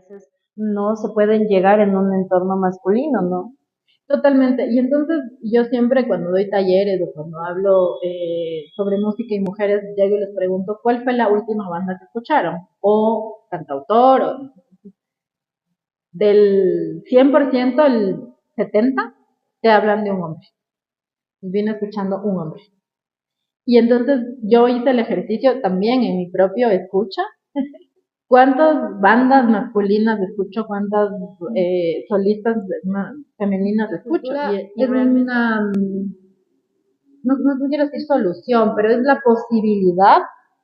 veces no se pueden llegar en un entorno masculino, ¿no? Totalmente. Y entonces yo siempre cuando doy talleres o cuando hablo sobre música y mujeres, llego y les pregunto cuál fue la última banda que escucharon o cantautor o del 100% el 70 te hablan de un hombre. Viene escuchando un hombre. Y entonces yo hice el ejercicio también en mi propio escucha. ¿Cuántas bandas masculinas escucho? ¿Cuántas solistas femeninas escucho? Y es una, no quiero decir solución, pero es la posibilidad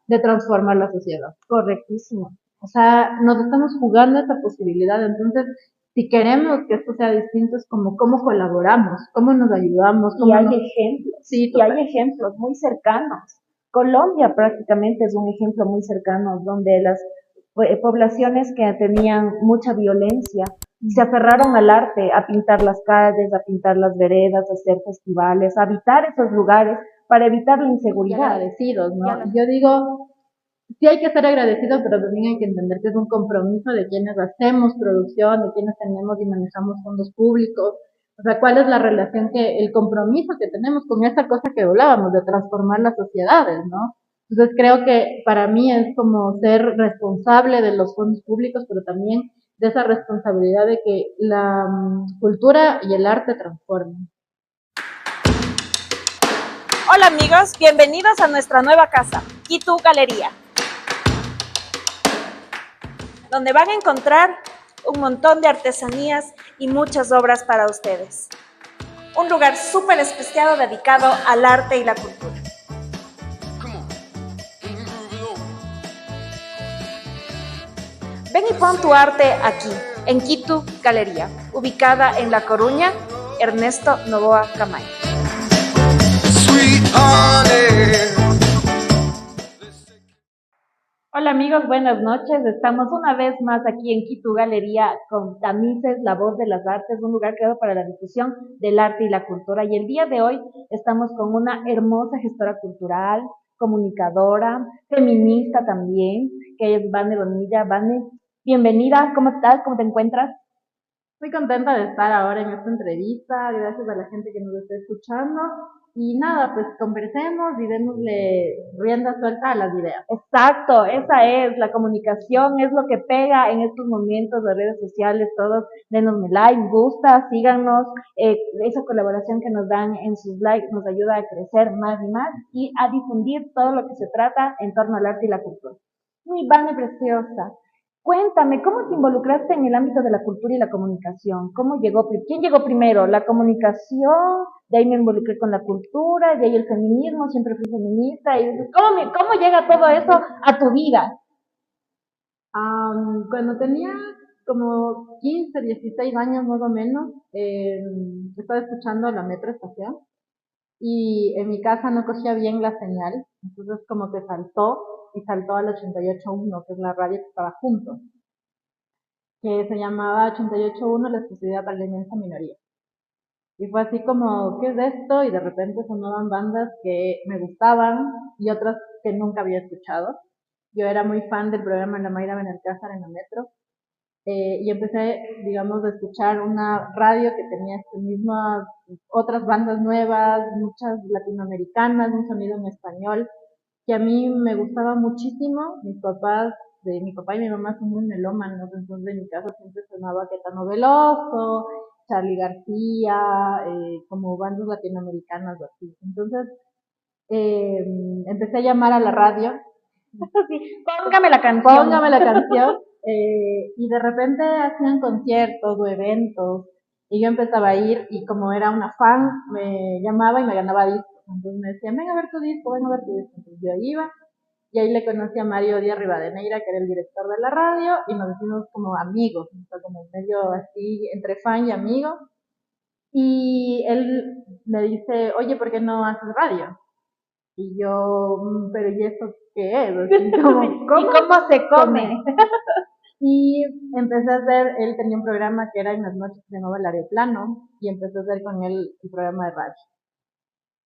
de transformar la sociedad. Correctísimo. O sea, nos estamos jugando esa posibilidad. Entonces, si queremos que esto sea distinto, es como cómo colaboramos, cómo nos ayudamos. Y hay ejemplos, sí, y hay ejemplos muy cercanos. Colombia prácticamente es un ejemplo muy cercano, donde las poblaciones que tenían mucha violencia se aferraron al arte, a pintar las calles, a pintar las veredas, a hacer festivales, a habitar esos lugares para evitar la inseguridad. Agradecidos, ¿no? Yo digo, sí hay que ser agradecidos, pero también hay que entender que es un compromiso de quienes hacemos producción, de quienes tenemos y manejamos fondos públicos. O sea, ¿cuál es la relación el compromiso que tenemos con esta cosa que hablábamos, de transformar las sociedades, ¿no? Entonces creo que para mí es como ser responsable de los fondos públicos, pero también de esa responsabilidad de que la cultura y el arte transformen. Hola amigos, bienvenidos a nuestra nueva casa, Kitu Galería, donde van a encontrar un montón de artesanías y muchas obras para ustedes. Un lugar súper especial dedicado al arte y la cultura. Ven y pon tu arte aquí, en Kitu Galería, ubicada en La Coruña, Ernesto Novoa Camayo. Hola amigos, buenas noches. Estamos una vez más aquí en Kitu Galería con Tamices, la voz de las artes, un lugar creado para la difusión del arte y la cultura. Y el día de hoy estamos con una hermosa gestora cultural, comunicadora, feminista también, que es Vane Bonilla. Vane, bienvenida, ¿cómo estás? ¿Cómo te encuentras? Muy contenta de estar ahora en esta entrevista, gracias a la gente que nos está escuchando. Y nada, pues conversemos y démosle rienda suelta a las ideas. Exacto, esa es la comunicación, es lo que pega en estos momentos de redes sociales, todos denosme like, gusta, síganos, esa colaboración que nos dan en sus likes nos ayuda a crecer más y más y a difundir todo lo que se trata en torno al arte y la cultura. Mi Vane preciosa, cuéntame, ¿cómo te involucraste en el ámbito de la cultura y la comunicación? ¿Quién llegó primero? ¿La comunicación? De ahí me involucré con la cultura, de ahí el feminismo, siempre fui feminista. Y ¿cómo llega todo eso a tu vida? Cuando tenía como 15, 16 años más o menos, estaba escuchando la Metro Estación y en mi casa no cogía bien la señal, entonces como que saltó y saltó al 88.1, que es la radio que estaba junto, que se llamaba 88.1 La Exclusividad para la Inmensa Minoría. Y fue así como, ¿qué es esto? Y de repente sonaban bandas que me gustaban y otras que nunca había escuchado. Yo era muy fan del programa La Mayra Benalcázar en la Metro. Y empecé, digamos, a escuchar una radio que tenía mismas, otras bandas nuevas, muchas latinoamericanas, un sonido en español, que a mí me gustaba muchísimo. Mi papá y mi mamá son muy melómanos, entonces en mi casa siempre sonaba Caetano Veloso, Charly García, como bandas latinoamericanas así. Entonces eh, empecé a llamar a la radio. Sí, póngame la canción. Póngame la canción. Y de repente hacían conciertos o eventos y yo empezaba a ir y como era una fan me llamaba y me ganaba discos. Entonces me decían, ven a ver tu disco, ven a ver tu disco. Entonces yo iba y ahí le conocí a Mario Díaz Rivadeneira, que era el director de la radio, y nos hicimos como amigos, o sea, como medio así, entre fan y amigo. Y él me dice, oye, ¿por qué no haces radio? Y yo, pero ¿y eso qué es? Así como, ¿Y cómo se come? Y empecé a hacer, él tenía un programa que era en las noches, se llamaba El Aeroplano, y empecé a hacer con él el programa de radio.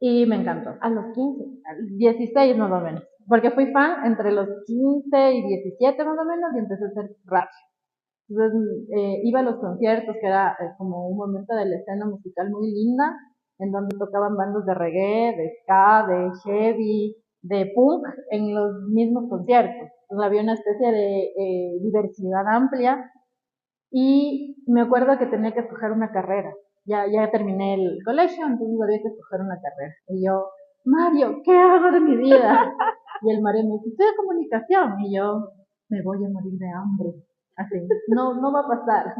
Y me encantó. A los 15. 16 más o menos. Porque fui fan entre los 15 y 17 más o menos y empecé a hacer radio. Entonces, iba a los conciertos, que era como un momento de la escena musical muy linda, en donde tocaban bandas de reggae, de ska, de heavy, de punk, en los mismos conciertos. Entonces, había una especie de diversidad amplia y me acuerdo que tenía que escoger una carrera. Ya terminé el colegio, entonces había que escoger una carrera. Y yo, Mario, ¿qué hago de mi vida? Y el Mario me dice, estudia comunicación. Y yo, me voy a morir de hambre. Así, no va a pasar.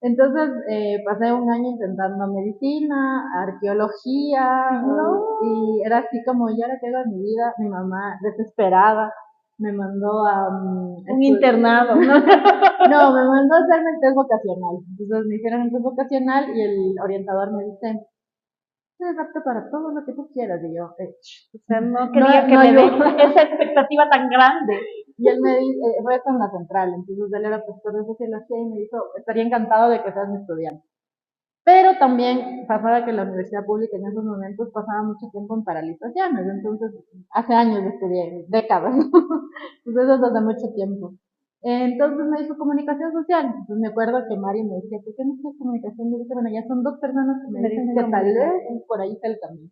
Entonces pasé un año intentando medicina, arqueología, No. y era así como, ¿y ahora qué hago de mi vida? Mi mamá, desesperada, me mandó a Un internado, ¿no? no, me mandó a hacerme el test vocacional. Entonces me hicieron el test vocacional y el orientador me dice, eres apto para todo lo que tú quieras. Y yo, O sea, no quería que no, me yo. dé esa expectativa tan grande. Y él me dice, fue con la central, entonces él era profesor de sociología y me dijo, estaría encantado de que seas mi estudiante. Pero también pasaba que la universidad pública en esos momentos pasaba mucho tiempo en paralizaciones, entonces hace años estudié, décadas, entonces eso es hace mucho tiempo. Entonces me dijo comunicación social, entonces me acuerdo que Mario me decía, ¿por qué no estudias comunicación? Y yo dije, bueno, ya son dos personas que me dicen que tal vez por ahí está el camino.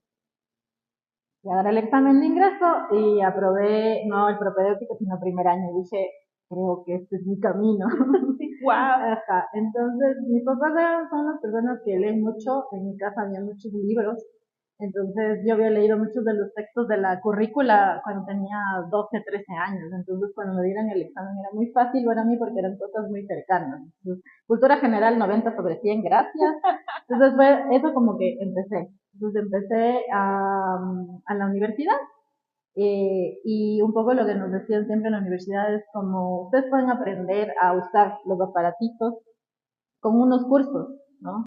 Y a dar el examen de ingreso y aprobé, no el propedéutico, sino primer año, y dije, creo que este es mi camino. Wow. Ajá. Entonces, mis papás son las personas que leen mucho, en mi casa había muchos libros, entonces yo había leído muchos de los textos de la currícula cuando tenía 12, 13 años, entonces cuando me dieron el examen era muy fácil para mí porque eran cosas muy cercanas. Entonces, cultura general 90 sobre 100, gracias. Entonces fue eso como que empecé. Entonces empecé a la universidad y un poco lo que nos decían siempre en la universidad es como ustedes pueden aprender a usar los aparatitos con unos cursos, ¿no?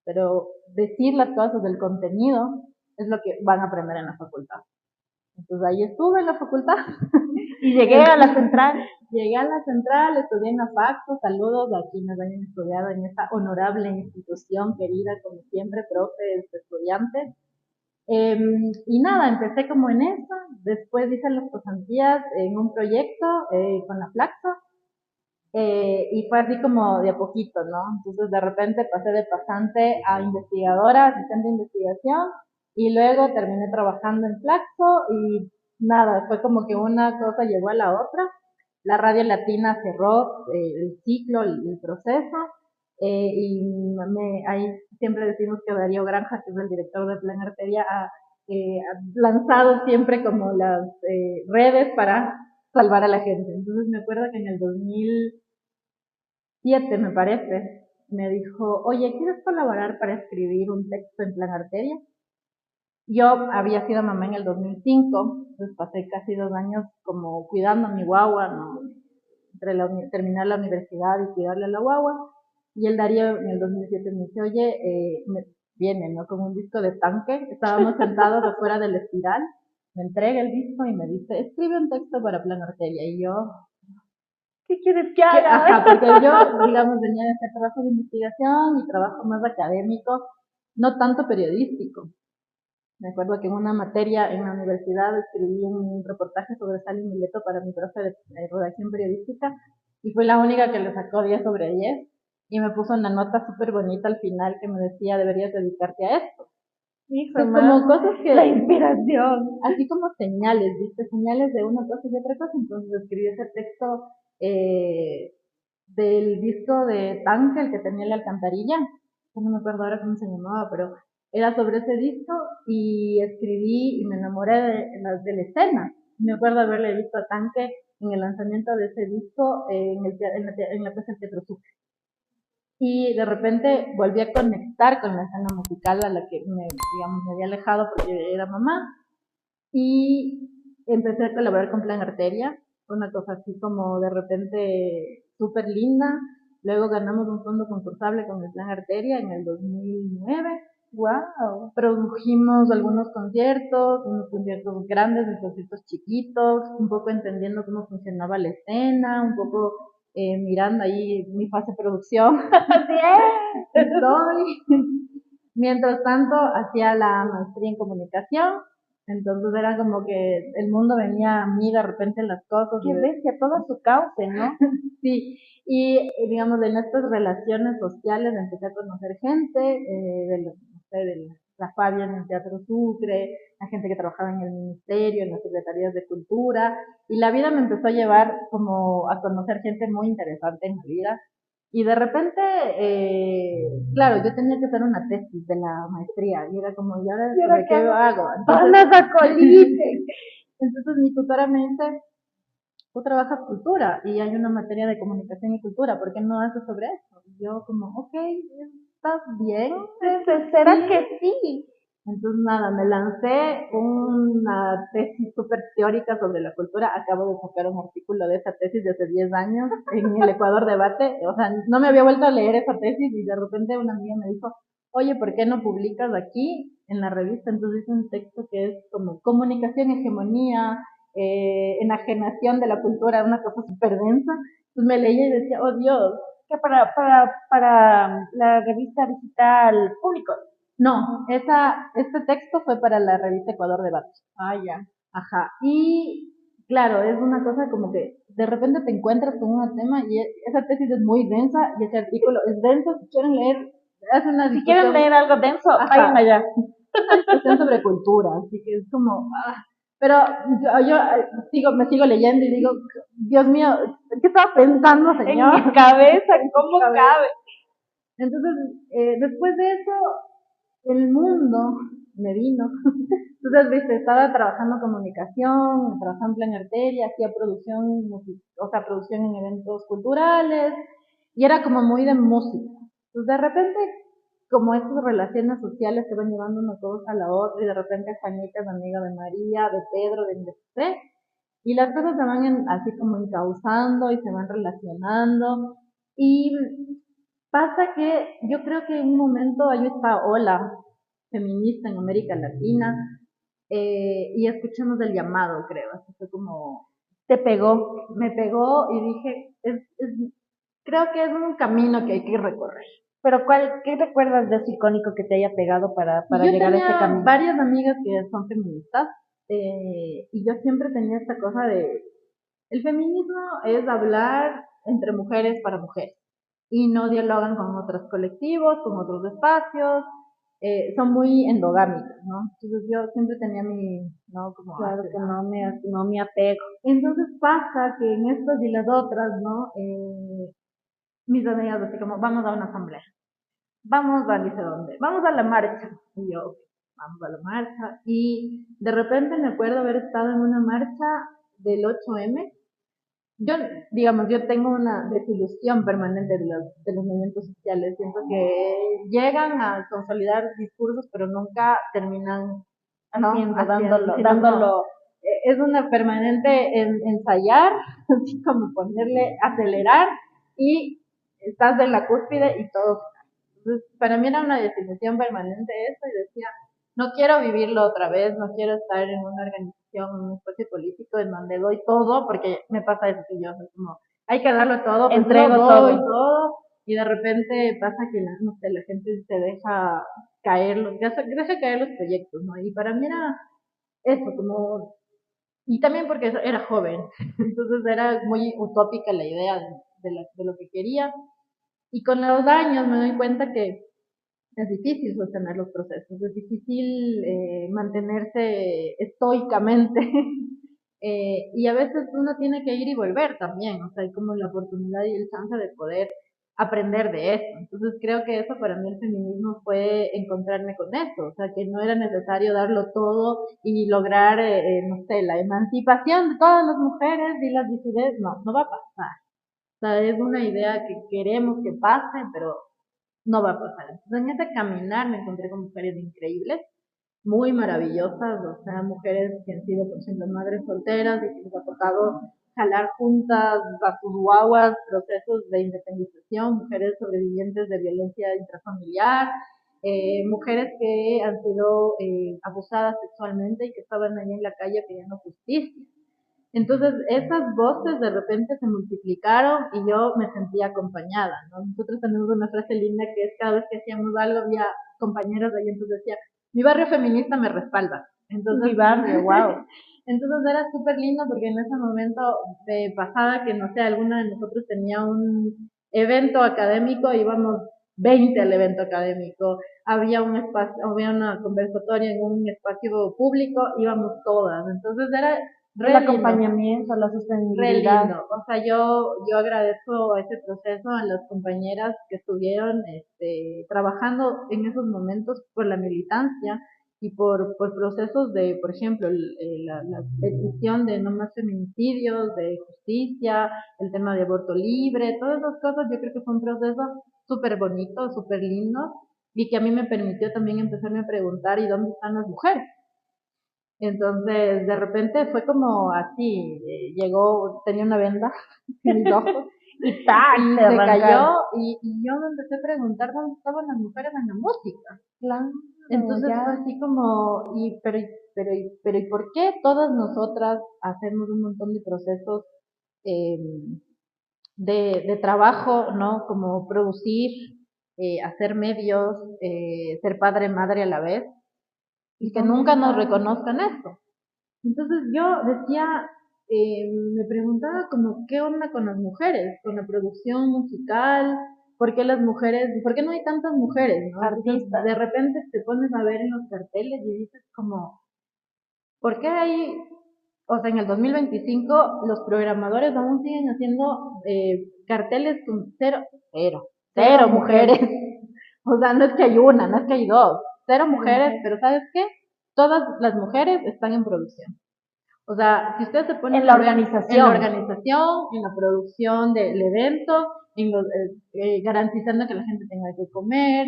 Pero decir las cosas del contenido es lo que van a aprender en la facultad. Entonces ahí estuve en la facultad. Y llegué a la central. Llegué a la central, estudié en la Facto, saludos a quienes hayan estudiado en esta honorable institución querida, como siempre, profes, estudiantes. Y nada, empecé como en eso, después hice las pasantías en un proyecto con la Flaxo, y fue así como de a poquito, ¿no? Entonces de repente pasé de pasante a investigadora, asistente de investigación, y luego terminé trabajando en Flaxo y nada, fue como que una cosa llevó a la otra. La Radio Latina cerró el ciclo, el proceso, ahí siempre decimos que Darío Granja, que es el director de Plan Arteria, ha lanzado siempre como las redes para salvar a la gente. Entonces me acuerdo que en el 2007, me parece, me dijo, oye, ¿quieres colaborar para escribir un texto en Plan Arteria? Yo había sido mamá en el 2005, entonces pasé casi 2 años como cuidando a mi guagua, ¿no? Entre terminar la universidad y cuidarle a la guagua. Y el Darío en el 2007 me dice, oye, viene, ¿no? Con un disco de Tanque. Estábamos sentados afuera del Espiral. Me entrega el disco y me dice, escribe un texto para Plan Arteria. Y yo, ¿qué quieres que haga? ajá, porque yo, digamos, venía de hacer trabajo de investigación y trabajo más académico, no tanto periodístico. Me acuerdo que en una materia en la universidad escribí un reportaje sobre Sally Mileto para mi profe de redacción periodística y fui la única que le sacó 10 sobre 10 y me puso una nota súper bonita al final que me decía deberías dedicarte a esto. Hijo, Pues como man, cosas que, la inspiración. así como señales, ¿viste? Señales de una cosa y otra cosa. Entonces escribí ese texto del disco de Tanque, el que tenía la alcantarilla, no me acuerdo ahora cómo se llamaba, pero era sobre ese disco y escribí y me enamoré de la escena. Me acuerdo haberle visto a Tanque en el lanzamiento de ese disco en la Plaza del Teatro Sucre. Y de repente volví a conectar con la escena musical a la que digamos, me había alejado porque era mamá y empecé a colaborar con Plan Arteria, una cosa así como de repente súper linda. Luego ganamos un fondo concursable con el Plan Arteria en el 2009. Wow. Produjimos algunos conciertos, unos conciertos grandes, unos conciertos chiquitos, un poco entendiendo cómo funcionaba la escena, un poco mirando ahí mi fase de producción. Así es. Estoy. Mientras tanto, hacía la maestría en comunicación Entonces era como que el mundo venía a mí de repente las cosas. Qué bestia, todo su cauce, ¿no? Sí, y digamos, en estas relaciones sociales empecé a conocer gente, no sé, la Fabia en el Teatro Sucre, la gente que trabajaba en el ministerio, en las secretarías de cultura, y la vida me empezó a llevar como a conocer gente muy interesante en la vida. Y de repente, claro, yo tenía que hacer una tesis de la maestría, y era como, ¿y ahora sobre qué hago? Entonces mi tutora me dice, tú trabajas cultura y hay una materia de comunicación y cultura, ¿por qué no haces sobre eso? Y yo como, ok, ¿estás bien? ¿Será que sí? Entonces nada, me lancé una tesis súper teórica sobre la cultura, acabo de sacar un artículo de esa tesis de hace 10 años en el Ecuador Debate, o sea, no me había vuelto a leer esa tesis y de repente una amiga me dijo, oye, ¿por qué no publicas aquí en la revista? Entonces hice un texto que es como comunicación, hegemonía, enajenación de la cultura, una cosa súper densa. Entonces me leía y decía, oh Dios. Que para la revista digital público. No, este texto fue para la revista Ecuador Debate. Ah, ya. Ajá. Y claro, es una cosa como que de repente te encuentras con un tema y esa tesis es muy densa y ese artículo es denso. Si quieren leer, hace una Si quieren leer algo denso, ajá, vayan allá. una discusión sobre cultura, así que es como, pero yo me sigo leyendo y digo, Dios mío, ¿qué estaba pensando, señor? En mi cabeza, ¿cómo cabe? Entonces, después de eso, el mundo me vino. Entonces, viste, estaba trabajando comunicación, trabajaba en Plan Arteria, hacía producción, o sea, producción en eventos culturales, y era como muy de música. Entonces, de repente, como estas relaciones sociales se van llevando una cosa a la otra, y de repente Juanita es amiga de María, de Pedro, de José, y las cosas se van así como encauzando y se van relacionando, y pasa que yo creo que en un momento hay esta ola feminista en América Latina, y escuchamos el llamado, creo, así fue como, Te pegó. me pegó y dije, creo que es un camino que hay que recorrer. Pero ¿qué recuerdas de ese icónico que te haya pegado para Yo llegar a ese tenía camino? varias amigas que son feministas, y yo siempre tenía esta cosa de, el feminismo es hablar entre mujeres para mujeres y no dialogan con otros colectivos, con otros espacios, son muy endogámicas, ¿no? Entonces yo siempre tenía ¿no? Como, claro que no me apego. entonces pasa que en estas y las otras, ¿no? Mis amigas así como, vamos a una asamblea, vamos a dice dónde, vamos a la marcha, y yo, vamos a la marcha, y de repente me acuerdo haber estado en una marcha del 8M. Yo, digamos, yo tengo una desilusión permanente de los movimientos sociales. Siento que llegan a consolidar discursos, pero nunca terminan dándolo. Es una permanente ensayar, así como ponerle, acelerar, y estás en la cúspide y todo. Entonces, para mí era una desilusión permanente eso, y decía, no quiero vivirlo otra vez, no quiero estar en una organización, en un espacio político en donde doy todo, porque me pasa eso que yo soy como, hay que darlo todo, pues entrego todo, y de repente pasa que no sé, la gente se deja caer, deja caer los proyectos, ¿no? Y para mí era eso, como, y también porque era joven, entonces era muy utópica la idea de lo que quería, y con los años me doy cuenta que es difícil sostener los procesos, es difícil mantenerse estoicamente, y a veces uno tiene que ir y volver también, o sea, hay como la oportunidad y el chance de poder aprender de eso. Entonces creo que eso para mí el feminismo fue encontrarme con eso, o sea, que no era necesario darlo todo y lograr, no sé, la emancipación de todas las mujeres y las disidencias, no va a pasar. O sea, es una idea que queremos que pase, pero no va a pasar. Entonces, en ese caminar me encontré con mujeres increíbles, muy maravillosas, o sea, mujeres que han sido, por ejemplo, madres solteras y que les ha tocado jalar juntas a sus guaguas procesos de independización, mujeres sobrevivientes de violencia intrafamiliar, mujeres que han sido abusadas sexualmente y que estaban ahí en la calle pidiendo justicia. Entonces, esas voces de repente se multiplicaron y yo me sentía acompañada, ¿no? Nosotros tenemos una frase linda que es cada vez que hacíamos algo había compañeros ahí, entonces decía, mi barrio feminista me respalda. Entonces, Mi barrio, wow. entonces era súper lindo porque en ese momento pasaba que, no sé, alguna de nosotros tenía un evento académico, íbamos 20 al evento académico, había un espacio, había una conversatoria en un espacio público, íbamos todas. Entonces era El re lindo. acompañamiento, la Re sostenibilidad. lindo. O sea, yo agradezco ese proceso a las compañeras que estuvieron trabajando en esos momentos por la militancia y por procesos de, por ejemplo, la petición de no más feminicidios, de justicia, el tema de aborto libre, todas esas cosas. Yo creo que fue un proceso súper bonito, súper lindo y que a mí me permitió también empezarme a preguntar, ¿y dónde están las mujeres? Entonces, de repente fue como así, llegó, tenía una venda en mis ojos Y ¡tac! y Te se cayó arrancaron. y yo me empecé a preguntar dónde estaban las mujeres en la música. Claro, Entonces fue ya. así como, ¿y por qué todas nosotras hacemos un montón de procesos eh, de trabajo, ¿no? Como producir, hacer medios, ser padre, madre a la vez, y que ¿Dónde nunca nos está? reconozcan esto? Entonces yo decía, me preguntaba como, ¿qué onda con las mujeres? Con la producción musical, ¿por qué las mujeres, por qué no hay tantas mujeres, no? Entonces Artistas. de repente te pones a ver en los carteles y dices como, ¿por qué hay, o sea, en el 2025 los programadores aún siguen haciendo carteles con cero mujeres? O sea, no es que hay una, no es que hay dos, cero mujeres, pero ¿sabes qué? Todas las mujeres están en producción. O sea, si ustedes se ponen En la a ver en la organización. organización, en la producción del evento, garantizando que la gente tenga que comer,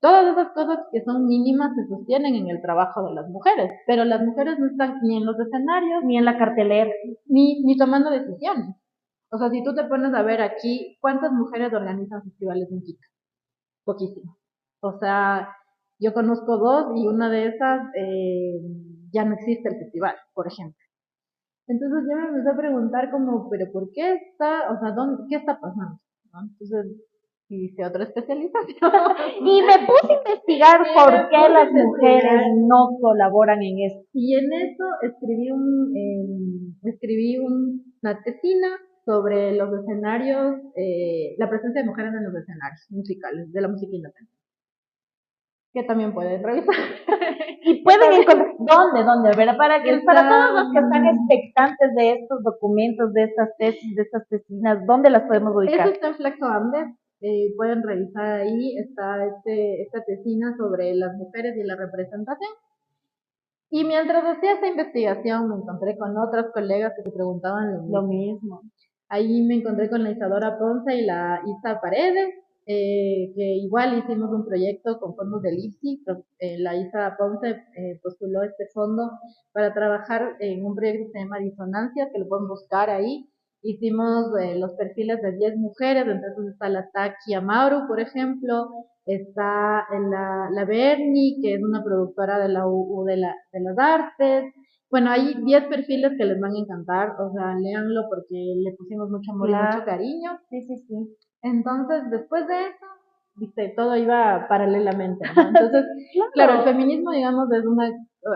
todas esas cosas que son mínimas se sostienen en el trabajo de las mujeres, pero las mujeres no están ni en los escenarios, Ni en la cartelera. ni tomando decisiones. O sea, si tú te pones a ver aquí, ¿cuántas mujeres organizan festivales en Quito? Poquísimo. O sea, yo conozco dos y una de esas ya no existe el festival, por ejemplo. Entonces yo me empecé a preguntar como, pero ¿por qué está, o sea, qué está pasando? ¿No? Entonces hice otra especialización. Y me puse a investigar Y por me qué puse a las mujeres investigar. no colaboran en esto. Y en eso escribí una tesina sobre los escenarios, la presencia de mujeres en los escenarios musicales de la música independiente, que también pueden revisar. Y pueden encontrar, ¿dónde? ¿Verdad? Para todos los que están Está, expectantes de estos documentos, de estas tesis, de estas tesinas, ¿dónde las podemos eso ubicar? está en Flaxo Andes, pueden revisar ahí, está esta tesina sobre las mujeres y la representación. Y mientras hacía esta investigación me encontré con otras colegas que se preguntaban lo Lo mismo. mismo. Ahí me encontré con la Isadora Ponce y la Isa Paredes, que igual hicimos un proyecto con fondos del IPSI. La Isa Ponce postuló este fondo para trabajar en un proyecto que se llama Disonancias, que lo pueden buscar ahí. Hicimos los perfiles de 10 mujeres, entonces está la Taki Amaru, por ejemplo, está la Berni, que es una productora de la UU de las Artes. Bueno, hay 10 perfiles que les van a encantar, o sea, léanlo porque le pusimos mucho amor y mucho cariño. Sí, sí, sí. Entonces, después de eso, viste, todo iba paralelamente, ¿no? Entonces, claro, el feminismo, digamos,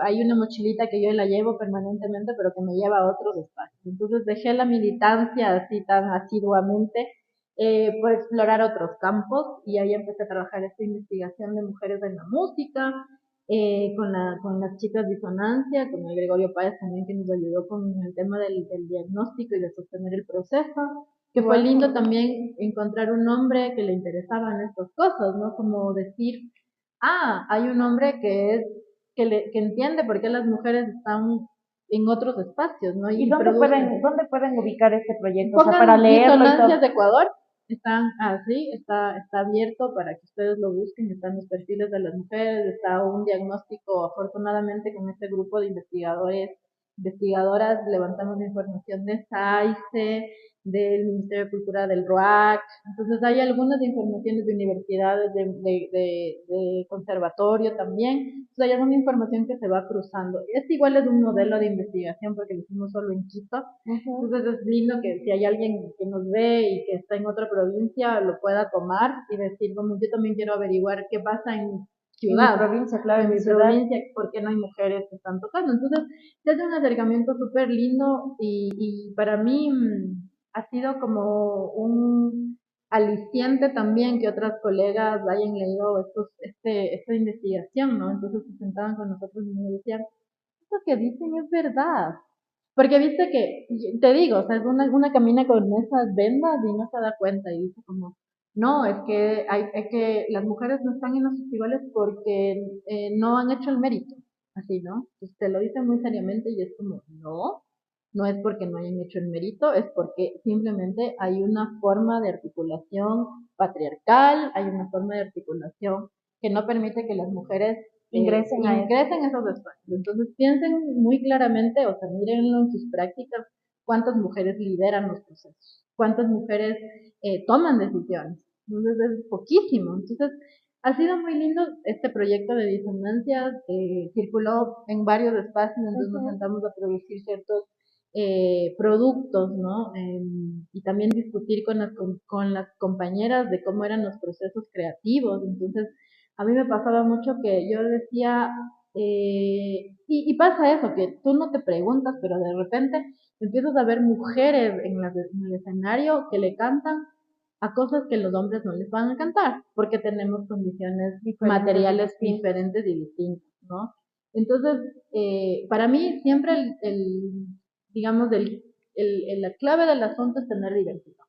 hay una mochilita que yo la llevo permanentemente, pero que me lleva a otros espacios. Entonces, dejé la militancia así tan asiduamente por explorar otros campos y ahí empecé a trabajar esta investigación de mujeres en la música, con las chicas Disonancia, con el Gregorio Páez también que nos ayudó con el tema del diagnóstico y de sostener el proceso, que fue lindo también encontrar un hombre que le interesaban estas cosas, ¿no? Como decir, hay un hombre que entiende por qué las mujeres están en otros espacios, ¿no? ¿Y Y dónde pueden ubicar este proyecto? O sea, para pongan leerlo y todo. Disonancias de Ecuador, están así, está abierto para que ustedes lo busquen, están los perfiles de las mujeres, está un diagnóstico, afortunadamente con este grupo de investigadoras, levantamos información de SAICE, del Ministerio de Cultura del RUAC, entonces hay algunas informaciones de universidades, de conservatorio también, entonces hay alguna información que se va cruzando. Este igual es un modelo de investigación porque lo hicimos solo en Quito, entonces es lindo que si hay alguien que nos ve y que está en otra provincia lo pueda tomar y decir, bueno, yo también quiero averiguar qué pasa ciudad. En mi provincia, claro, en mi ciudad. provincia, ¿por qué no hay mujeres que están tocando? Entonces, se hace un acercamiento súper lindo y para mí ha sido como un aliciente también que otras colegas hayan leído esta investigación, ¿no? Entonces se sentaban con nosotros y nos decían, esto que dicen es verdad. Porque viste que, te digo, o sea, una camina con esas vendas y no se da cuenta y dice como, no, es que las mujeres no están en los festivales porque no han hecho el mérito, así, ¿no? Entonces te lo dicen muy seriamente y es como, no, no es porque no hayan hecho el mérito, es porque simplemente hay una forma de articulación patriarcal, hay una forma de articulación que no permite que las mujeres Ingresen a eso. ingresen a esos espacios. Entonces piensen muy claramente, o sea, mírenlo en sus prácticas, cuántas mujeres lideran los procesos, cuántas mujeres toman decisiones. Entonces es poquísimo. Entonces ha sido muy lindo este proyecto de disonancias, circuló en varios espacios, entonces nos sentamos a producir ciertos productos, ¿no? Y también discutir con las compañeras de cómo eran los procesos creativos. Entonces, a mí me pasaba mucho que yo decía, y pasa eso, que tú no te preguntas, pero de repente empiezas a ver mujeres en el escenario que le cantan a cosas que los hombres no les van a cantar, porque tenemos condiciones materiales diferentes y distintas, ¿no? Entonces, para mí siempre digamos, la clave del asunto es tener diversidad.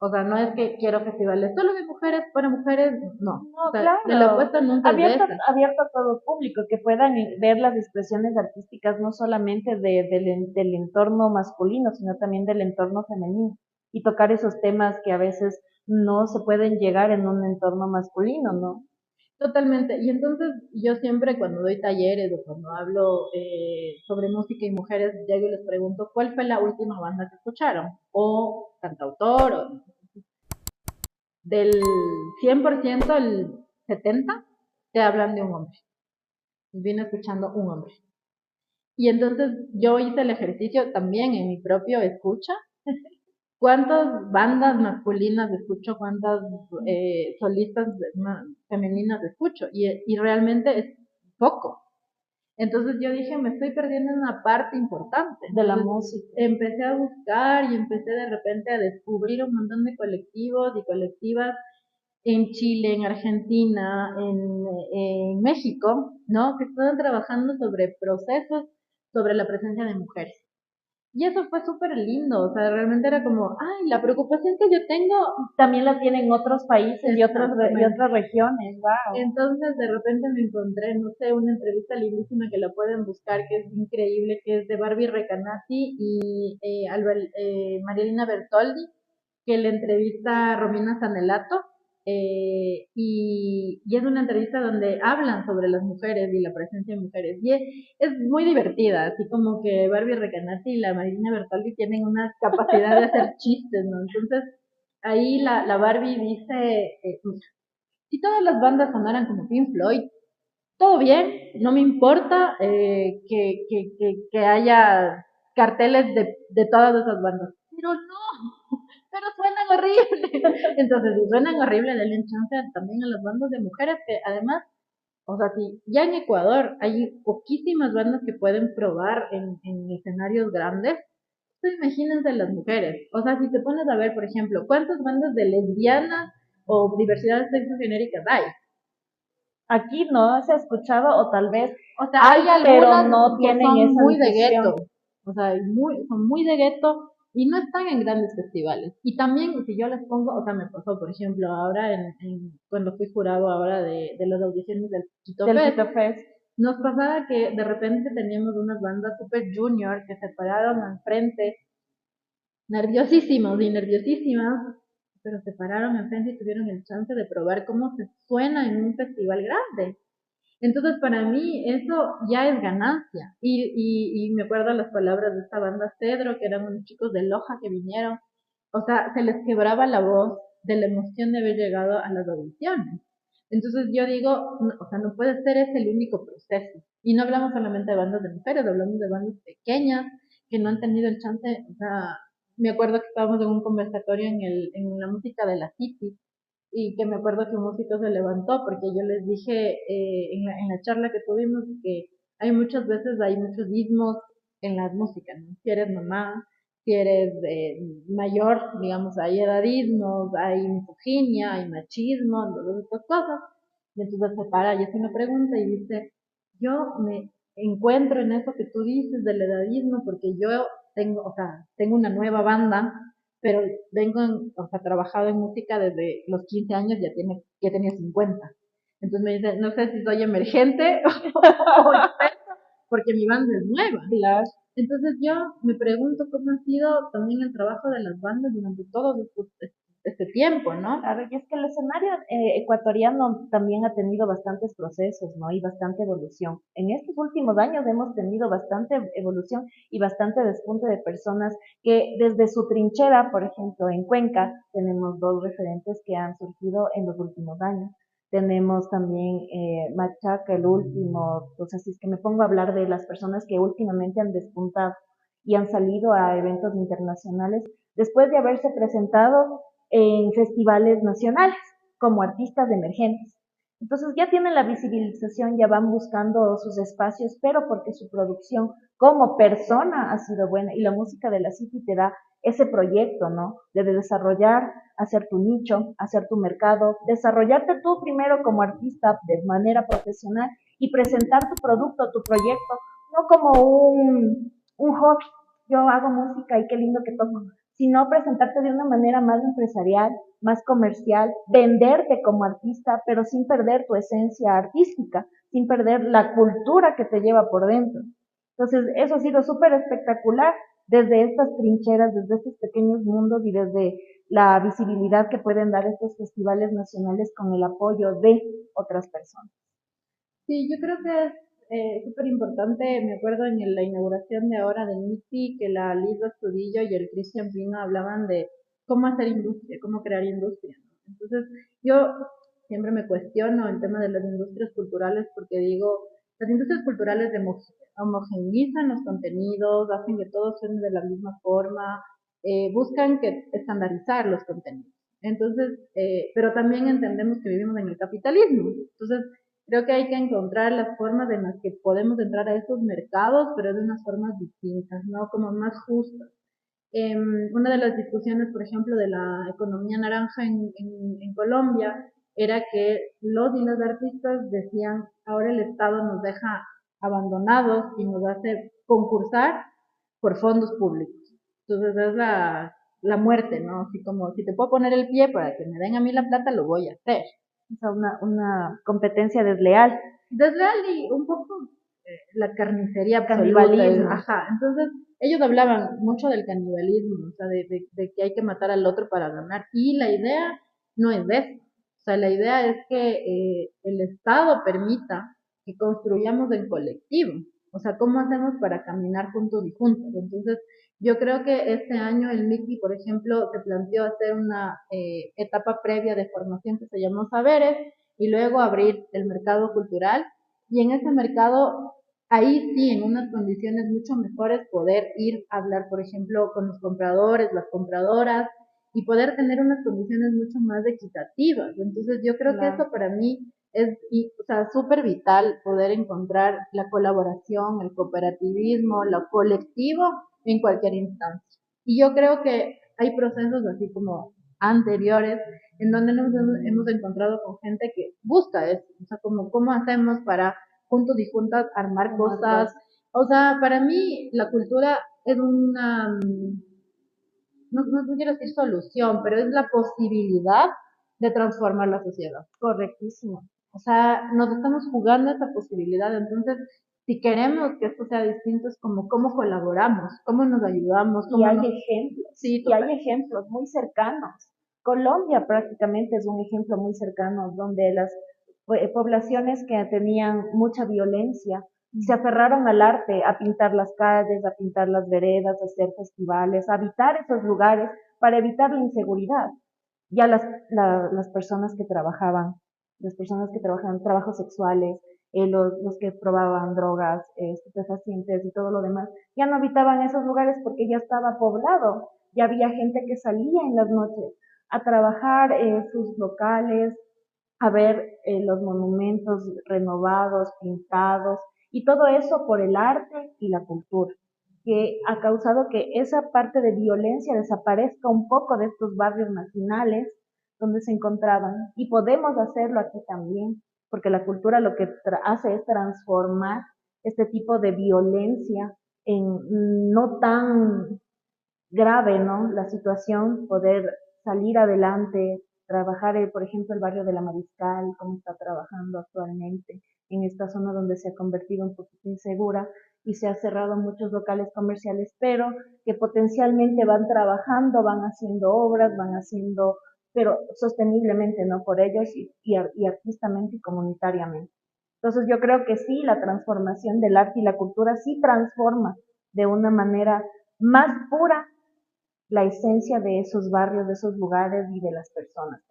O sea, no es que quiero festivales solo de mujeres, para mujeres, no. No, O sea, claro. de la apuesta nunca es de esa. Abierto a todo público, que puedan ver las expresiones artísticas no solamente del entorno masculino, sino también del entorno femenino, y tocar esos temas que a veces no se pueden llegar en un entorno masculino, ¿no? Totalmente. Y entonces yo siempre cuando doy talleres o cuando hablo sobre música y mujeres, llego y les pregunto, ¿cuál fue la última banda que escucharon? O cantautor, o del 100%, el 70% te hablan de un hombre. Viene escuchando un hombre. Y entonces yo hice el ejercicio también en mi propio escucha. ¿Cuántas bandas masculinas escucho? ¿Cuántas solistas femeninas escucho? Y realmente es poco. Entonces yo dije, me estoy perdiendo una parte importante de la música. Empecé a buscar y empecé de repente a descubrir un montón de colectivos y colectivas en Chile, en Argentina, en México, ¿no? Que estaban trabajando sobre procesos, sobre la presencia de mujeres. Y eso fue súper lindo, o sea, realmente era como, ay, la preocupación que yo tengo también la tienen otros países y otras regiones, wow. Entonces de repente me encontré, no sé, una entrevista lindísima que la pueden buscar, que es increíble, que es de Barbie Recanati y Marielina Bertoldi, que le entrevista a Romina Sanelato, y es una entrevista donde hablan sobre las mujeres y la presencia de mujeres. Y es muy divertida, así como que Barbie Recanati y la Marina Bertoldi tienen una capacidad de hacer chistes, ¿no? Entonces, ahí la Barbie dice, si todas las bandas sonaran como Pink Floyd, todo bien, no me importa que haya carteles de todas esas bandas. Pero no, pero suenan horrible. Entonces, si suenan horrible, denle chance también a las bandas de mujeres que además, o sea, si ya en Ecuador hay poquísimas bandas que pueden probar en escenarios grandes, pues imagínense las mujeres. O sea, si te pones a ver, por ejemplo, ¿cuántas bandas de lesbianas o diversidad de sexo genéricas hay? Aquí no se ha escuchado, o tal vez o sea, hay algunas pero no que tienen son esa muy de difusión. gueto. O sea, son muy de gueto y no están en grandes festivales. Y también, si yo les pongo, o sea, me pasó, por ejemplo, ahora cuando fui jurado ahora de las audiciones del Quito Fest, nos pasaba que de repente teníamos unas bandas super junior que se pararon al frente, nerviosísimos y nerviosísimas, pero se pararon enfrente y tuvieron el chance de probar cómo se suena en un festival grande. Entonces, para mí, eso ya es ganancia. Y me acuerdo las palabras de esta banda Cedro, que eran unos chicos de Loja que vinieron. O sea, se les quebraba la voz de la emoción de haber llegado a las audiciones. Entonces, yo digo, no, o sea, no puede ser ese el único proceso. Y no hablamos solamente de bandas de mujeres, hablamos de bandas pequeñas que no han tenido el chance. O sea, me acuerdo que estábamos en un conversatorio en la música de la City y que me acuerdo que un músico se levantó porque yo les dije en la charla que tuvimos que hay muchas veces, hay muchos ismos en las músicas, ¿no? Si eres mamá, si eres mayor, digamos, hay edadismos, hay misoginia, hay machismo, todas estas cosas. Y entonces se para y hace una pregunta y dice, yo me encuentro en eso que tú dices del edadismo porque yo tengo, o sea, tengo una nueva banda, pero vengo, o sea, trabajado en música desde los 15 años, ya tenía 50. Entonces me dice, no sé si soy emergente o experta, porque mi banda es nueva. Claro. Entonces yo me pregunto cómo ha sido también el trabajo de las bandas durante todo este tiempo, ¿no? Claro, y es que el escenario ecuatoriano también ha tenido bastantes procesos, ¿no? Y bastante evolución. En estos últimos años hemos tenido bastante evolución y bastante despunte de personas que desde su trinchera, por ejemplo, en Cuenca, tenemos dos referentes que han surgido en los últimos años. Tenemos también Machaca, el último, o sea, si es que me pongo a hablar de las personas que últimamente han despuntado y han salido a eventos internacionales después de haberse presentado en festivales nacionales como artistas emergentes. Entonces ya tienen la visibilización, ya van buscando sus espacios, pero porque su producción como persona ha sido buena y la música de la City te da ese proyecto, ¿no? De desarrollar, hacer tu nicho, hacer tu mercado, desarrollarte tú primero como artista de manera profesional y presentar tu producto, tu proyecto, no como un hobby. Yo hago música y qué lindo que toco, sino presentarte de una manera más empresarial, más comercial, venderte como artista, pero sin perder tu esencia artística, sin perder la cultura que te lleva por dentro. Entonces, eso ha sido súper espectacular desde estas trincheras, desde estos pequeños mundos y desde la visibilidad que pueden dar estos festivales nacionales con el apoyo de otras personas. Sí, yo creo que es súper importante. Me acuerdo en la inauguración de ahora del MITI que la Liz Astudillo y el Cristian Pino hablaban de cómo hacer industria, cómo crear industria, ¿no? Entonces, yo siempre me cuestiono el tema de las industrias culturales porque digo, las industrias culturales homogeneizan los contenidos, hacen que todos suenen de la misma forma, buscan que estandarizar los contenidos. Entonces, pero también entendemos que vivimos en el capitalismo. Entonces, creo que hay que encontrar las formas en las que podemos entrar a esos mercados, pero de unas formas distintas, ¿no? Como más justas. Una de las discusiones, por ejemplo, de la economía naranja en Colombia era que los y las artistas decían, ahora el Estado nos deja abandonados y nos hace concursar por fondos públicos. Entonces es la muerte, ¿no? Así como, si te puedo poner el pie para que me den a mí la plata, lo voy a hacer. O sea, una competencia desleal. Desleal y un poco la carnicería absoluta. Canibalismo. Ajá, entonces ellos hablaban mucho del canibalismo, o sea, de que hay que matar al otro para ganar. Y la idea no es eso. O sea, la idea es que el Estado permita que construyamos en colectivo. O sea, ¿cómo hacemos para caminar juntos y juntos? Entonces, yo creo que este año el MICI, por ejemplo, se planteó hacer una etapa previa de formación que se llamó Saberes y luego abrir el mercado cultural y en ese mercado, ahí sí, en unas condiciones mucho mejores, poder ir a hablar, por ejemplo, con los compradores, las compradoras y poder tener unas condiciones mucho más equitativas. Entonces yo creo que eso para mí es, o sea, súper vital poder encontrar la colaboración, el cooperativismo, lo colectivo en cualquier instancia. Y yo creo que hay procesos así como anteriores en donde nos hemos encontrado con gente que busca eso, o sea, como cómo hacemos para juntos y juntas armar cosas. O sea, para mí la cultura es una, no quiero decir solución, pero es la posibilidad de transformar la sociedad. Correctísimo. O sea, nos estamos jugando esa posibilidad, entonces si queremos que esto sea distinto es como cómo colaboramos, cómo nos ayudamos. Y hay ejemplos, sí, y hay ejemplos muy cercanos. Colombia prácticamente es un ejemplo muy cercano donde las poblaciones que tenían mucha violencia se aferraron al arte, a pintar las calles, a pintar las veredas, a hacer festivales, a habitar esos lugares para evitar la inseguridad. Ya las personas que trabajaban, las personas que trabajaban trabajos sexuales, los que probaban drogas, estupefacientes y todo lo demás, ya no habitaban esos lugares porque ya estaba poblado, ya había gente que salía en las noches a trabajar sus locales, a ver los monumentos renovados, pintados, y todo eso por el arte y la cultura, que ha causado que esa parte de violencia desaparezca un poco de estos barrios marginales donde se encontraban. Y podemos hacerlo aquí también, porque la cultura lo que hace es transformar este tipo de violencia en no tan grave, ¿no? La situación, poder salir adelante, trabajar, por ejemplo, el barrio de la Mariscal, cómo está trabajando actualmente en esta zona donde se ha convertido un poquito insegura y se ha cerrado muchos locales comerciales, pero que potencialmente van trabajando, van haciendo obras, van haciendo, pero sosteniblemente, ¿no? Por ellos y artistamente y comunitariamente. Entonces yo creo que sí, la transformación del arte y la cultura sí transforma de una manera más pura la esencia de esos barrios, de esos lugares y de las personas.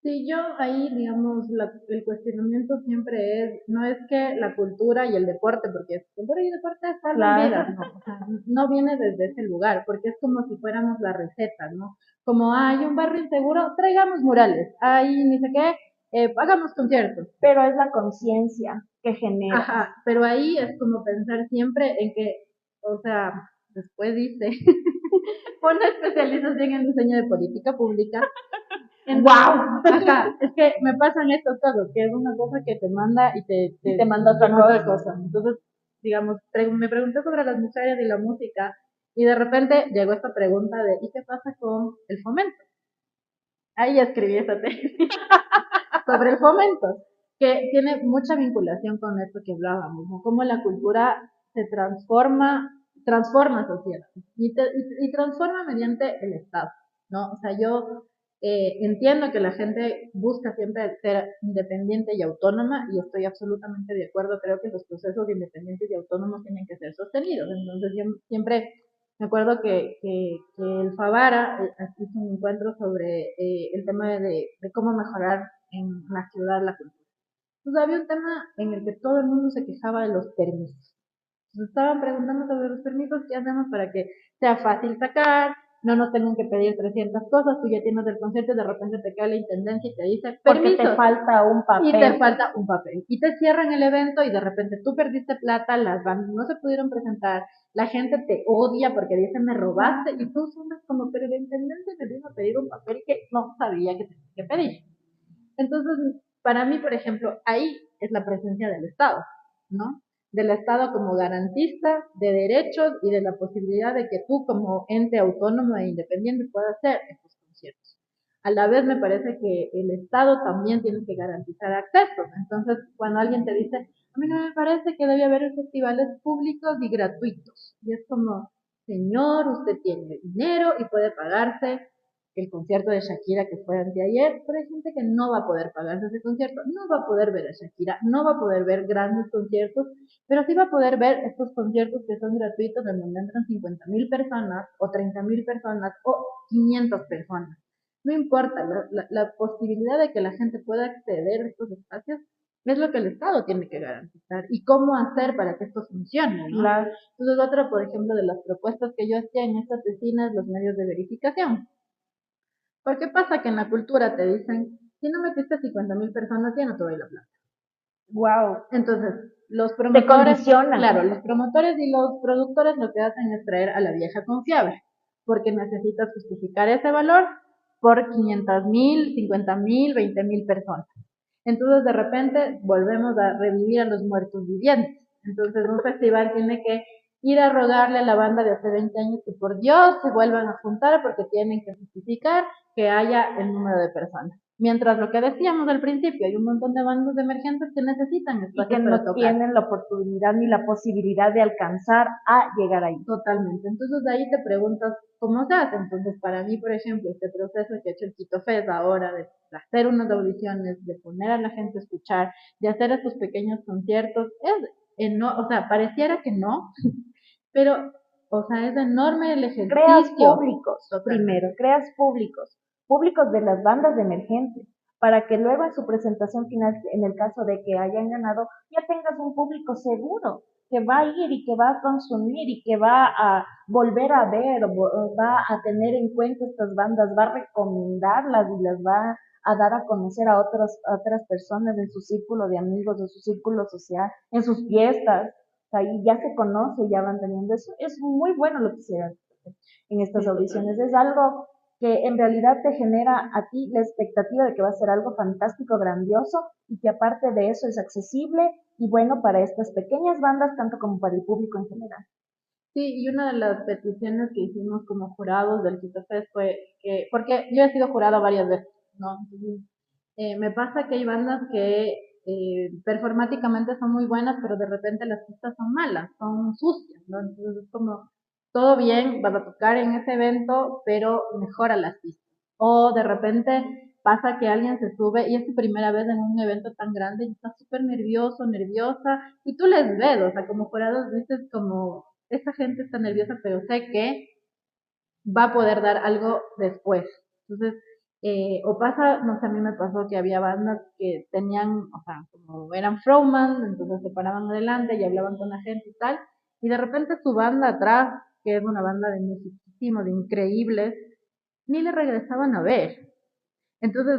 Sí, yo ahí, digamos, el cuestionamiento siempre es, no es que la cultura y el deporte, porque cultura y deporte salvan Claro. vidas, no, o sea, no viene desde ese lugar, porque es como si fuéramos la receta, ¿no? Como hay un barrio inseguro, traigamos murales, hay ni sé qué, hagamos conciertos. Pero es la conciencia que genera. Ajá, pero ahí es como pensar siempre en que, o sea, después dice, una especialización en diseño de política pública. ¡Wow! Ajá, es que me pasan estos casos, que es una cosa que te manda y te manda otra cosa. Entonces, digamos, me pregunté sobre las mujeres y la música y de repente llegó esta pregunta de ¿y qué pasa con el fomento? Ahí escribí esa tesis sobre el fomento, que tiene mucha vinculación con esto que hablábamos, ¿no? Cómo la cultura se transforma sociedad y transforma mediante el Estado, ¿no? O sea, yo entiendo que la gente busca siempre ser independiente y autónoma y estoy absolutamente de acuerdo, creo que los procesos independientes y autónomos tienen que ser sostenidos, entonces yo siempre me acuerdo que el Favara hizo un encuentro sobre el tema de cómo mejorar en la ciudad la cultura. Entonces había un tema en el que todo el mundo se quejaba de los permisos. Nos estaban preguntando sobre los permisos, ¿qué hacemos para que sea fácil sacar? No nos tengan que pedir 300 cosas, tú ya tienes el concierto y de repente te cae la intendencia y te dice permiso. Porque te falta un papel. Y te falta un papel. Y te cierran el evento y de repente tú perdiste plata, las bandas no se pudieron presentar, la gente te odia porque dice me robaste y tú sumas como, pero la intendencia me vino a pedir un papel que no sabía que tenía que pedir. Entonces, para mí, por ejemplo, ahí es la presencia del Estado, ¿no? Del Estado como garantista de derechos y de la posibilidad de que tú como ente autónomo e independiente puedas hacer estos conciertos. A la vez me parece que el Estado también tiene que garantizar accesos. Entonces, cuando alguien te dice, a mí no me parece que debe haber festivales públicos y gratuitos. Y es como, señor, usted tiene dinero y puede pagarse el concierto de Shakira que fue anteayer, pero hay gente que no va a poder pagarse ese concierto, no va a poder ver a Shakira, no va a poder ver grandes conciertos, pero sí va a poder ver estos conciertos que son gratuitos, en donde entran 50,000 personas, o 30,000 personas, o 500 personas. No importa, la posibilidad de que la gente pueda acceder a estos espacios es lo que el Estado tiene que garantizar y cómo hacer para que esto funcione, ¿no? Claro. Entonces, otra, por ejemplo, de las propuestas que yo hacía en esta tesina es los medios de verificación. ¿Por qué pasa que en la cultura te dicen, si no metiste 50,000 personas, ya no te doy la plata? Wow. Entonces, los Te promotores, condicionan. claro, los promotores y los productores lo que hacen es traer a la vieja confiable, porque necesitas justificar ese valor por 500,000, 50,000, 20,000 personas. Entonces, de repente, volvemos a revivir a los muertos vivientes. Entonces, un festival tiene que ir a rogarle a la banda de hace 20 años que por Dios se vuelvan a juntar porque tienen que justificar que haya el número de personas. Mientras lo que decíamos al principio, hay un montón de bandas emergentes que necesitan Y que espacios para no tocar. tienen la oportunidad ni la posibilidad de alcanzar a llegar ahí. Totalmente. Entonces de ahí te preguntas cómo se hace. Entonces para mí, por ejemplo, este proceso que ha hecho el Quito Fest ahora de hacer unas audiciones, de poner a la gente a escuchar, de hacer estos pequeños conciertos, o sea, pareciera que no, pero, o sea, es enorme el ejercicio. Creas públicos, Totalmente. primero, creas públicos de las bandas emergentes, para que luego en su presentación final, en el caso de que hayan ganado, ya tengas un público seguro, que va a ir y que va a consumir y que va a volver a ver, va a tener en cuenta estas bandas, va a recomendarlas y las va a dar a conocer a otras personas en su círculo de amigos, en su círculo social, en sus fiestas. Ahí ya se conoce, ya van teniendo eso. Es muy bueno lo que se hace en estas Sí, audiciones. Es algo que en realidad te genera a ti la expectativa de que va a ser algo fantástico, grandioso y que aparte de eso es accesible y bueno para estas pequeñas bandas tanto como para el público en general. sí, y una de las peticiones que hicimos como jurados del Fest fue que, porque yo he sido jurado varias veces, ¿no? Entonces, me pasa que hay bandas que performáticamente son muy buenas, pero de repente las pistas son malas, son sucias, ¿no? Entonces es como, todo bien, vas a tocar en ese evento, pero mejora las pistas. O de repente pasa que alguien se sube y es su primera vez en un evento tan grande y está súper nervioso, nerviosa, y tú les ves, o sea, como jurados dices como, esta gente está nerviosa, pero sé que va a poder dar algo después. Entonces, o pasa, no sé, a mí me pasó que había bandas que tenían, o sea, como eran frontman, entonces se paraban adelante y hablaban con la gente y tal, y de repente su banda atrás, que es una banda de musiquísimos, de increíbles, ni le regresaban a ver. Entonces,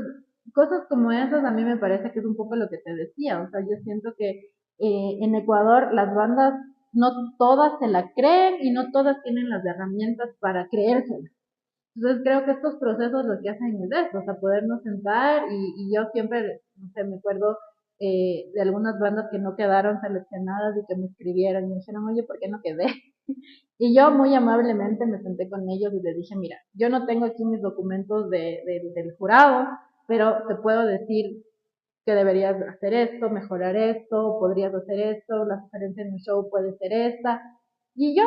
cosas como esas a mí me parece que es un poco lo que te decía, o sea, yo siento que en Ecuador las bandas no todas se la creen y no todas tienen las herramientas para creérsela. Entonces creo que estos procesos lo que hacen es eso, o sea, podernos sentar y yo siempre, no sé, me acuerdo de algunas bandas que no quedaron seleccionadas y que me escribieron y me dijeron, oye, ¿por qué no quedé? Y yo muy amablemente me senté con ellos y les dije, mira, yo no tengo aquí mis documentos del jurado, pero te puedo decir que deberías hacer esto, mejorar esto, podrías hacer esto, la sugerencia en mi show puede ser esta. Y yo,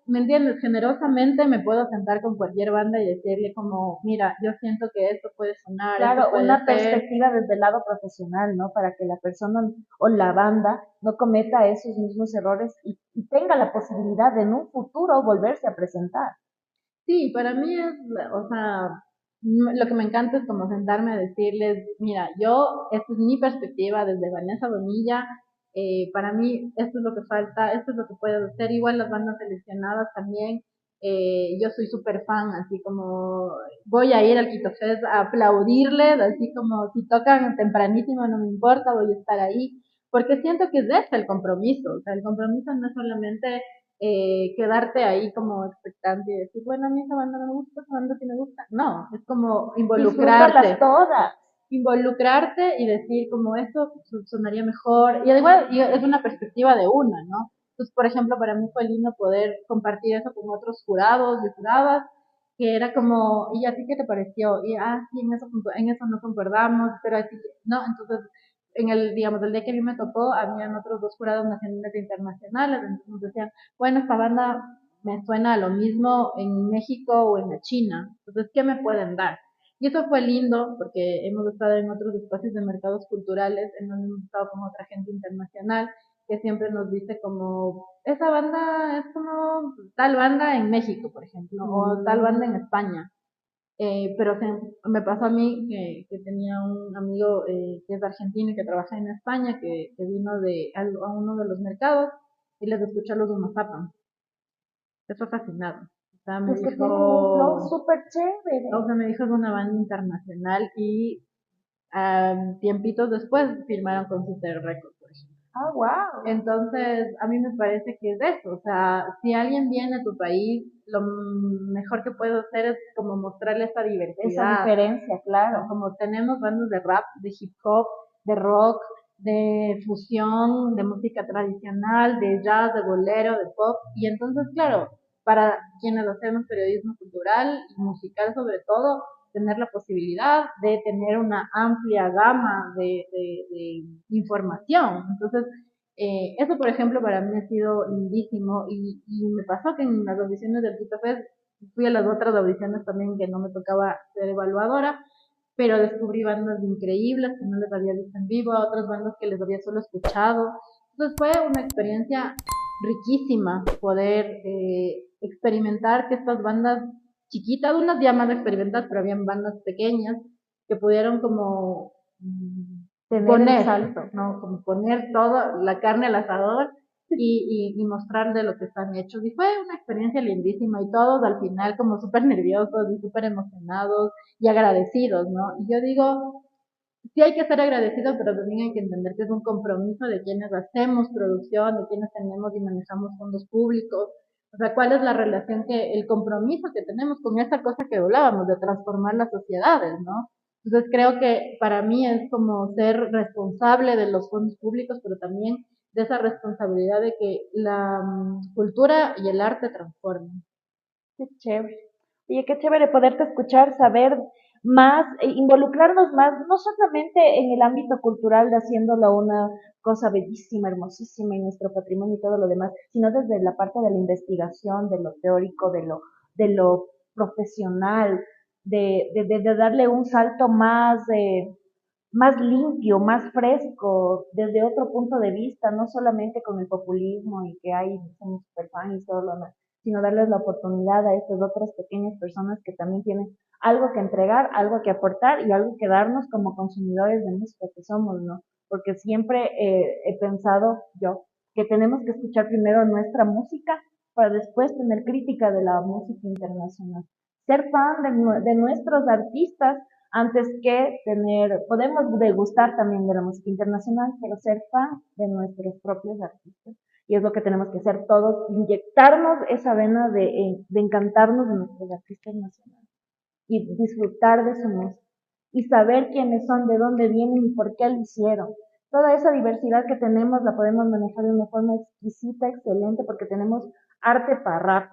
¿me entiendes? Generosamente me puedo sentar con cualquier banda y decirle como, mira, yo siento que esto puede sonar, esto Claro, puede una ser. perspectiva desde el lado profesional, ¿no? Para que la persona o la banda no cometa esos mismos errores y tenga la posibilidad de en un futuro volverse a presentar. Sí, para mí es, o sea, lo que me encanta es como sentarme a decirles, mira, yo, esta es mi perspectiva desde Vanessa Bonilla, para mí esto es lo que falta, esto es lo que puedo hacer, igual las bandas seleccionadas también, yo soy súper fan, así como voy a ir al Quito Fest a aplaudirles, así como si tocan tempranísimo no me importa, voy a estar ahí, porque siento que es ese el compromiso, o sea, el compromiso no es solamente quedarte ahí como expectante y decir, bueno, a mí esa banda no me gusta, esa banda sí me gusta. No, es como Disfrútalas involucrarte, todas. involucrarte y decir como esto sonaría mejor. Y igual y es una perspectiva de una, ¿no? Entonces, por ejemplo, para mí fue lindo poder compartir eso con otros jurados y juradas, que era como, ¿y a ti qué te pareció? Y, sí, en eso no concordamos, pero así, no, entonces en el, digamos, el día que a mí me tocó, habían otros dos jurados nacionales e internacionales, entonces nos decían, bueno, esta banda me suena a lo mismo en México o en la China, entonces, ¿qué me pueden dar? Y eso fue lindo porque hemos estado en otros espacios de mercados culturales, en donde hemos estado con otra gente internacional que siempre nos dice como, esa banda es como tal banda en México, por ejemplo, o tal banda en España. Pero me pasó a mí que tenía un amigo que es argentino y que trabaja en España, que vino a uno de los mercados y les escuchó a los Mazapan. Eso fascinado. O sea, me Es que tienen un flow dijo, súper o chévere. sea, me dijo es una banda internacional y tiempitos después firmaron con Sister Records, por ejemplo. Ah, wow. Entonces, a mí me parece que es eso, o sea, si alguien viene a tu país, lo mejor que puedo hacer es como mostrarle esa Esa diversidad, diferencia, ¿no? claro. Como tenemos bandas de rap, de hip hop, de rock, de fusión, de música tradicional, de jazz, de bolero, de pop, y entonces, claro, para quienes hacemos periodismo cultural y musical sobre todo, tener la posibilidad de tener una amplia gama de información. Entonces, eso, por ejemplo, para mí ha sido lindísimo y me pasó que en las audiciones del Tito Fest fui a las otras audiciones también que no me tocaba ser evaluadora, pero descubrí bandas increíbles que no les había visto en vivo, a otras bandas que les había solo escuchado. Entonces fue una experiencia riquísima poder experimentar que estas bandas chiquitas, unas ya más experimentadas, pero habían bandas pequeñas que pudieron como Tener el poner, salto. ¿no? Como poner toda la carne al asador y mostrar de lo que están hechos. Y fue una experiencia lindísima y todos al final como súper nerviosos y súper emocionados y agradecidos, ¿no? Y yo digo, sí hay que ser agradecidos, pero también hay que entender que es un compromiso de quienes hacemos producción, de quienes tenemos y manejamos fondos públicos. O sea, ¿cuál es la relación el compromiso que tenemos con esa cosa que hablábamos, de transformar las sociedades, ¿no? Entonces creo que para mí es como ser responsable de los fondos públicos, pero también de esa responsabilidad de que la cultura y el arte transformen. Qué chévere. Oye, qué chévere poderte escuchar, saber más, involucrarnos más, no solamente en el ámbito cultural de haciéndolo una cosa bellísima, hermosísima en nuestro patrimonio y todo lo demás, sino desde la parte de la investigación, de lo teórico, de lo profesional, de darle un salto más limpio, más fresco, desde otro punto de vista, no solamente con el populismo y que hay, somos super fans y todo lo demás, sino darles la oportunidad a estas otras pequeñas personas que también tienen algo que entregar, algo que aportar y algo que darnos como consumidores de música que somos, ¿no? Porque siempre he pensado yo que tenemos que escuchar primero nuestra música para después tener crítica de la música internacional. Ser fan de nuestros artistas antes que podemos degustar también de la música internacional, pero ser fan de nuestros propios artistas. Y es lo que tenemos que hacer todos, inyectarnos esa vena de encantarnos de nuestros artistas nacionales y disfrutar de su música y saber quiénes son, de dónde vienen y por qué lo hicieron. Toda esa diversidad que tenemos la podemos manejar de una forma exquisita, excelente, porque tenemos arte para rap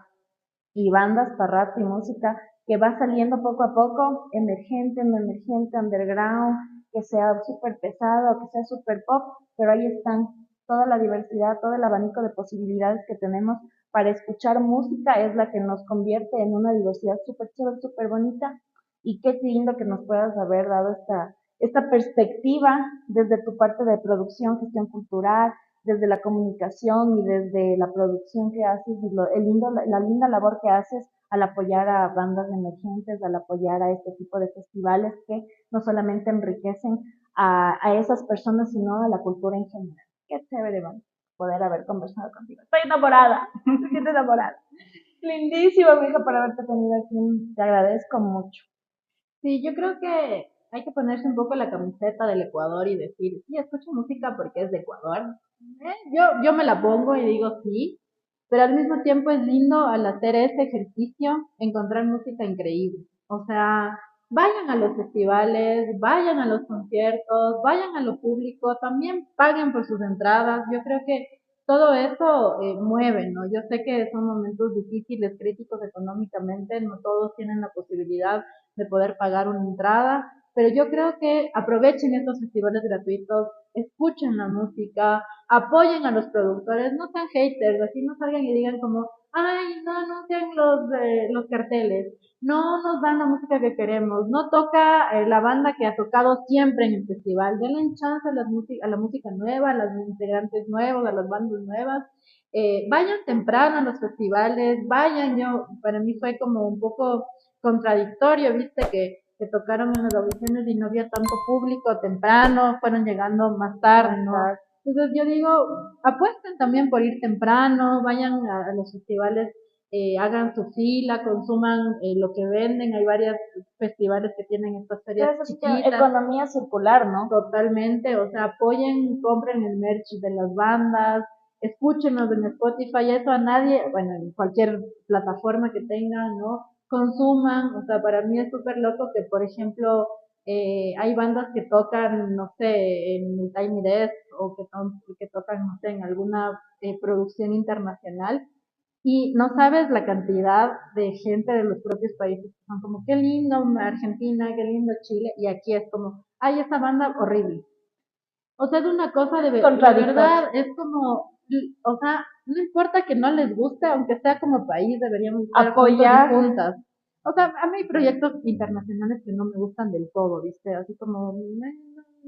y bandas para rap y música que va saliendo poco a poco, emergente, no emergente, underground, que sea súper pesado, que sea súper pop, pero ahí están toda la diversidad, todo el abanico de posibilidades que tenemos para escuchar música es la que nos convierte en una diversidad súper chévere, súper bonita, y qué lindo que nos puedas haber dado esta perspectiva desde tu parte de producción, gestión cultural, desde la comunicación y desde la producción que haces y la linda labor que haces al apoyar a bandas emergentes, al apoyar a este tipo de festivales que no solamente enriquecen a esas personas, sino a la cultura en general. Qué chévere, man, poder haber conversado contigo. Estoy enamorada, me siento enamorada. Lindísimo, mi hija, por haberte tenido aquí. Te agradezco mucho. Sí, yo creo que hay que ponerse un poco la camiseta del Ecuador y decir, sí, escucho música porque es de Ecuador. Yo me la pongo y digo sí, pero al mismo tiempo es lindo al hacer ese ejercicio encontrar música increíble. O sea, vayan a los festivales, vayan a los conciertos, vayan a lo público, también paguen por sus entradas. Yo creo que todo eso mueve, ¿no? Yo sé que son momentos difíciles, críticos económicamente, no todos tienen la posibilidad de poder pagar una entrada, pero yo creo que aprovechen estos festivales gratuitos, escuchen la música, apoyen a los productores, no sean haters, así no salgan y digan como, ay, no anuncian los carteles, no nos dan la música que queremos, no toca la banda que ha tocado siempre en el festival, denle chance a la música nueva, a los integrantes nuevos, a las bandas nuevas, vayan temprano a los festivales, para mí fue como un poco contradictorio, viste que tocaron en las audiciones y no había tanto público temprano, fueron llegando más tarde, ¿no? Entonces yo digo, apuesten también por ir temprano, vayan a los festivales, hagan su fila, consuman lo que venden, hay varios festivales que tienen estas ferias chiquitas. Economía circular, ¿no? Totalmente, o sea, apoyen, compren el merch de las bandas, escúchenos en Spotify, eso a nadie, bueno, en cualquier plataforma que tengan, ¿no? Consuman, o sea, para mí es súper loco que, por ejemplo, hay bandas que tocan, no sé, en el Tiny Desk o que tocan, no sé, en alguna producción internacional y no sabes la cantidad de gente de los propios países que son como, qué lindo Argentina, qué lindo Chile, y aquí es como, ay, esa banda horrible. O sea, es una cosa la verdad, es como, o sea, no importa que no les guste, aunque sea como país, deberíamos estar apoyar juntas. O sea, a mí hay proyectos internacionales que no me gustan del todo, ¿viste? Así como,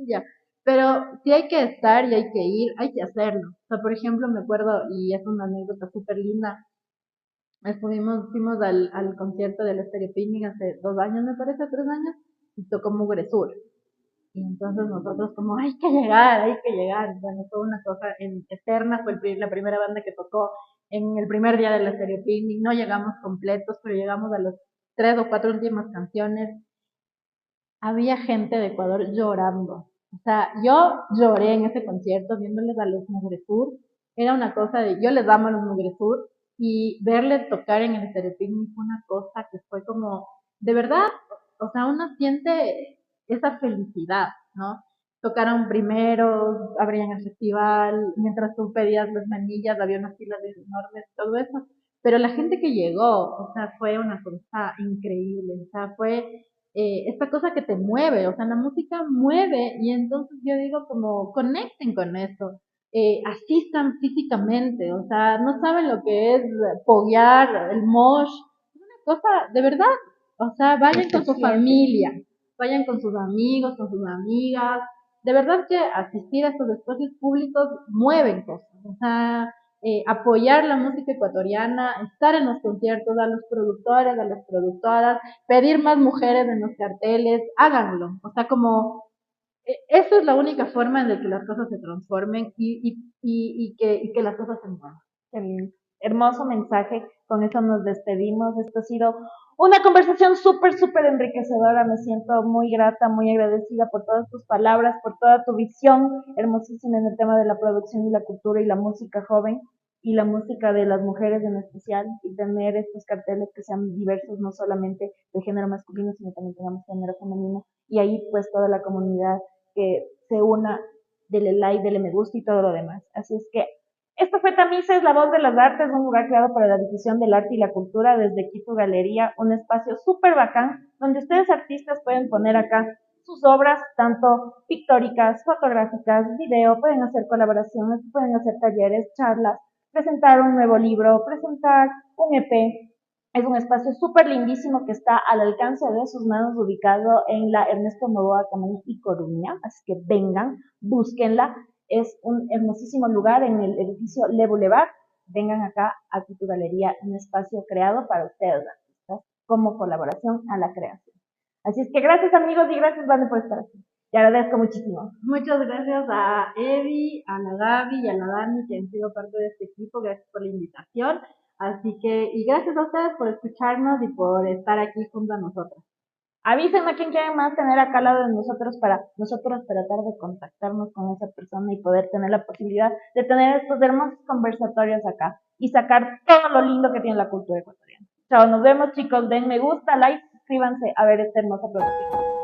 ya. Pero si hay que estar y hay que ir, hay que hacerlo. O sea, por ejemplo, me acuerdo, y es una anécdota súper linda, fuimos al concierto del Stereo Picnic hace 2 años, me parece, 3 años, y tocó Mugre Sur. Y entonces nosotros como, hay que llegar. Bueno, fue una cosa eterna, fue la primera banda que tocó en el primer día del Stereo Picnic, no llegamos completos, pero llegamos a las 3 o 4 últimas canciones. Había gente de Ecuador llorando. O sea, yo lloré en ese concierto viéndoles a los Mugresur. Era una cosa de, yo les amo a los Mugresur y verles tocar en el Stereo Picnic fue una cosa que fue como, de verdad, o sea, uno siente esa felicidad, ¿no? Tocaron primero, abrían el festival, mientras tú pedías las manillas, había unas filas enormes, todo eso. Pero la gente que llegó, o sea, fue una cosa increíble, o sea, fue esta cosa que te mueve, o sea, la música mueve y entonces yo digo como conecten con eso, asistan físicamente, o sea, no saben lo que es poguear, el mosh, es una cosa de verdad, o sea, vayan con su familia, vayan con sus amigos, con sus amigas, de verdad que asistir a estos espacios públicos mueven cosas, o sea, apoyar la música ecuatoriana, estar en los conciertos, a los productores, a las productoras, pedir más mujeres en los carteles, háganlo. O sea, como eso es la única forma en la que las cosas se transformen y que las cosas se muevan. Qué bien. Hermoso mensaje. Con eso nos despedimos. Esto ha sido una conversación súper enriquecedora. Me siento muy grata, muy agradecida por todas tus palabras, por toda tu visión hermosísima en el tema de la producción y la cultura y la música joven y la música de las mujeres en especial, y tener estos carteles que sean diversos, no solamente de género masculino, sino también tengamos género femenino, y ahí pues toda la comunidad que se una, dele like, dele me gusta y todo lo demás. Así es que esto fue Tamices, la voz de las artes, un lugar creado para la difusión del arte y la cultura desde Quito Galería, un espacio súper bacán donde ustedes artistas pueden poner acá sus obras, tanto pictóricas, fotográficas, video, pueden hacer colaboraciones, pueden hacer talleres, charlas, presentar un nuevo libro, presentar un EP. Es un espacio súper lindísimo que está al alcance de sus manos, ubicado en la Ernesto Noboa Camaño y Coruña, así que vengan, búsquenla. Es un hermosísimo lugar en el edificio Le Boulevard. Vengan acá a tu galería, un espacio creado para ustedes, artistas, como colaboración a la creación. Así es que gracias amigos y gracias Vane por estar aquí. Te agradezco muchísimo. Muchas gracias a Evi, a la Gaby y a la Dani que han sido parte de este equipo. Gracias por la invitación. Así que, y gracias a ustedes por escucharnos y por estar aquí junto a nosotros. Avísenme a quien quieren más tener acá al lado de nosotros para nosotros tratar de contactarnos con esa persona y poder tener la posibilidad de tener estos hermosos conversatorios acá y sacar todo lo lindo que tiene la cultura ecuatoriana. Chao, nos vemos chicos, den me gusta, like, suscríbanse a ver esta hermosa producción.